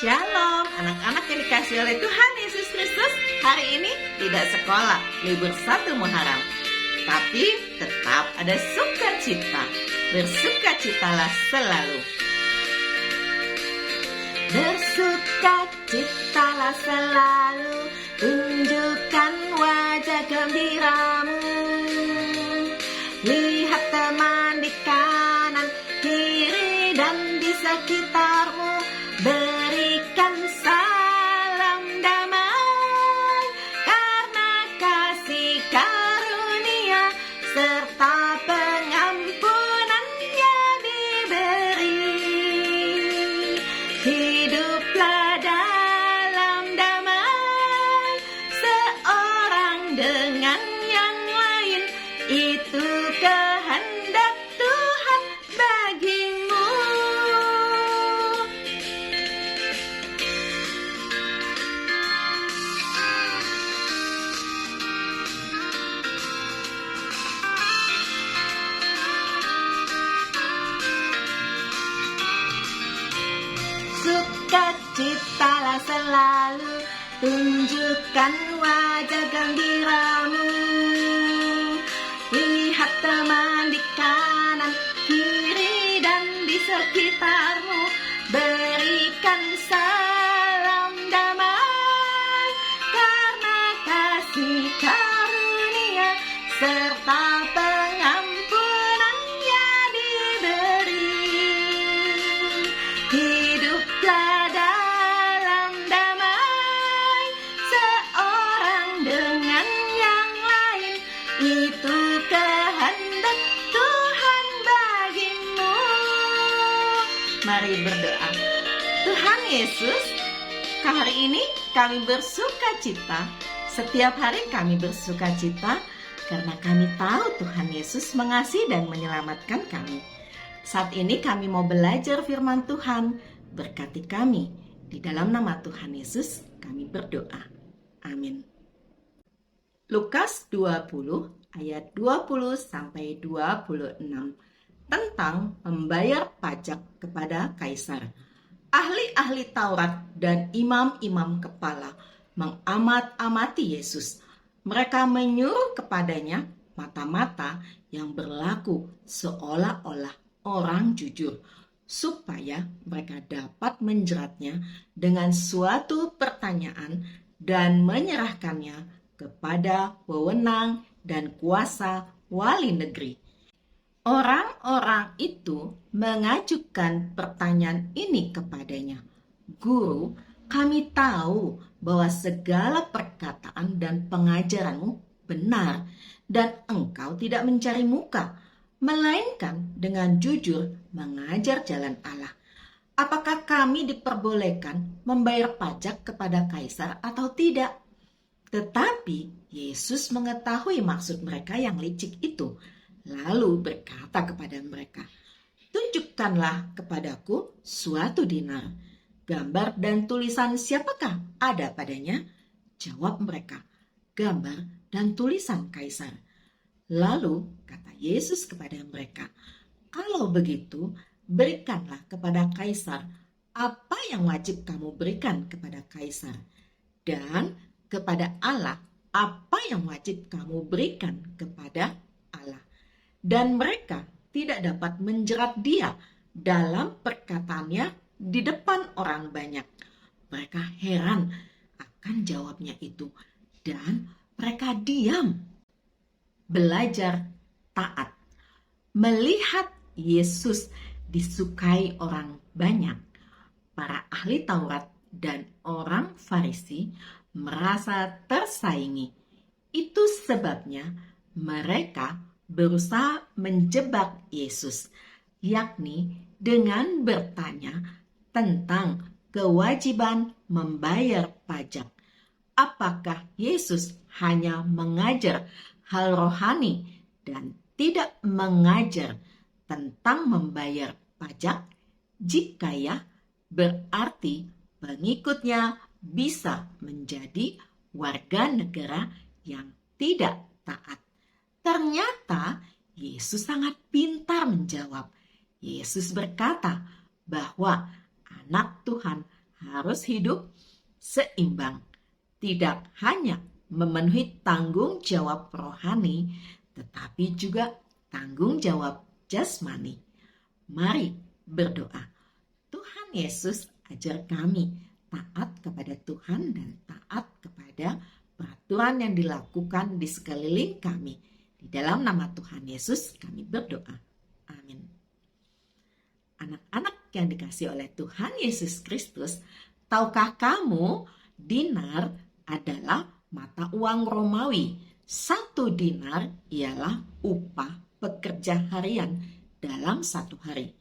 Shalom, anak-anak yang dikasihi oleh Tuhan Yesus Kristus. Hari ini tidak sekolah, libur 1 Muharram. Tapi tetap ada sukacita. Bersukacitalah selalu. Bersukacitalah selalu, tunjukkan wajah gembiramu. Lihat teman di kanan, kiri dan di sekitarmu. Berikan salam damai, karena kasih karunia serta pengampunannya diberi. Hiduplah dalam damai, seorang dengan yang lain, itu kehendak Tuhan bagimu. Sukacitalah selalu, tunjukkan wajah gembiramu. Lihat teman di kanan, kiri dan di sekitarmu. Berikan salam damai, karena kasih karunia serta pengampunannya diberi. Hiduplah dalam damai, seorang dengan yang lain, itu kehendak Tuhan bagimu. Mari berdoa. Tuhan Yesus, hari ini kami bersukacita. Setiap hari kami bersukacita karena kami tahu Tuhan Yesus mengasihi dan menyelamatkan kami. Saat ini kami mau belajar firman Tuhan. Berkati kami. Di dalam nama Tuhan Yesus kami berdoa. Amin. Lukas 20 ayat 20 sampai 26 tentang membayar pajak kepada kaisar. Ahli-ahli Taurat dan imam-imam kepala mengamat-amati Yesus. Mereka menyuruh kepadanya mata-mata yang berlaku seolah-olah orang jujur, supaya mereka dapat menjeratnya dengan suatu pertanyaan dan menyerahkannya kepada wewenang dan kuasa wali negeri. Orang-orang itu mengajukan pertanyaan ini kepadanya. Guru, kami tahu bahwa segala perkataan dan pengajaranmu benar, dan engkau tidak mencari muka, melainkan dengan jujur mengajar jalan Allah. Apakah kami diperbolehkan membayar pajak kepada kaisar atau tidak? Tetapi Yesus mengetahui maksud mereka yang licik itu, lalu berkata kepada mereka, tunjukkanlah kepadaku suatu dinar. Gambar dan tulisan siapakah ada padanya? Jawab mereka, gambar dan tulisan kaisar. Lalu kata Yesus kepada mereka, kalau begitu berikanlah kepada kaisar apa yang wajib kamu berikan kepada kaisar, dan kepada Allah apa yang wajib kamu berikan kepada Allah. Dan mereka tidak dapat menjerat dia dalam perkataannya di depan orang banyak. Mereka heran akan jawabnya itu, dan mereka diam. Belajar taat. Melihat Yesus disukai orang banyak, para ahli Taurat dan orang Farisi merasa tersaingi. Itu sebabnya mereka berusaha menjebak Yesus, yakni dengan bertanya tentang kewajiban membayar pajak. Apakah Yesus hanya mengajar hal rohani dan tidak mengajar tentang membayar pajak? Jika ya, berarti pengikutnya bisa menjadi warga negara yang tidak taat. Ternyata Yesus sangat pintar menjawab. Yesus berkata bahwa anak Tuhan harus hidup seimbang, tidak hanya memenuhi tanggung jawab rohani, tetapi juga tanggung jawab jasmani. Mari berdoa. Tuhan Yesus, ajar kami taat kepada Tuhan dan taat kepada peraturan yang dilakukan di sekeliling kami. Di dalam nama Tuhan Yesus kami berdoa. Amin. Anak-anak yang dikasihi oleh Tuhan Yesus Kristus, tahukah kamu dinar adalah mata uang Romawi? 1 dinar ialah upah pekerja harian dalam satu hari.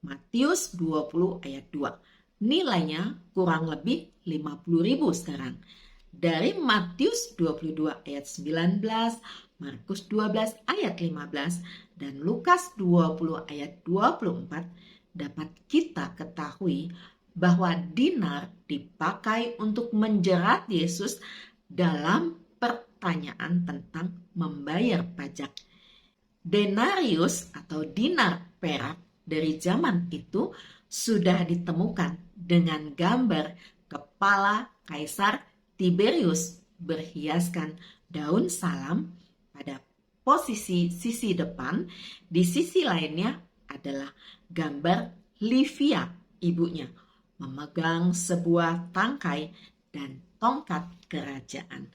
Matius 20 ayat 2. Nilainya kurang lebih 50.000 sekarang. Dari Matius 22 ayat 19, Markus 12 ayat 15, dan Lukas 20 ayat 24 dapat kita ketahui bahwa dinar dipakai untuk menjerat Yesus dalam pertanyaan tentang membayar pajak. Denarius atau dinar perak dari zaman itu sudah ditemukan dengan gambar kepala Kaisar Tiberius berhiaskan daun salam pada posisi sisi depan. Di sisi lainnya adalah gambar Livia, ibunya, memegang sebuah tangkai dan tongkat kerajaan.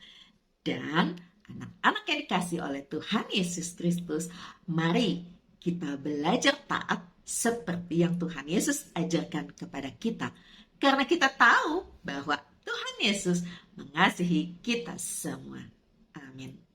Dan anak-anak yang dikasihi oleh Tuhan Yesus Kristus, mari kita belajar taat seperti yang Tuhan Yesus ajarkan kepada kita. Karena kita tahu bahwa Tuhan Yesus mengasihi kita semua. Amin.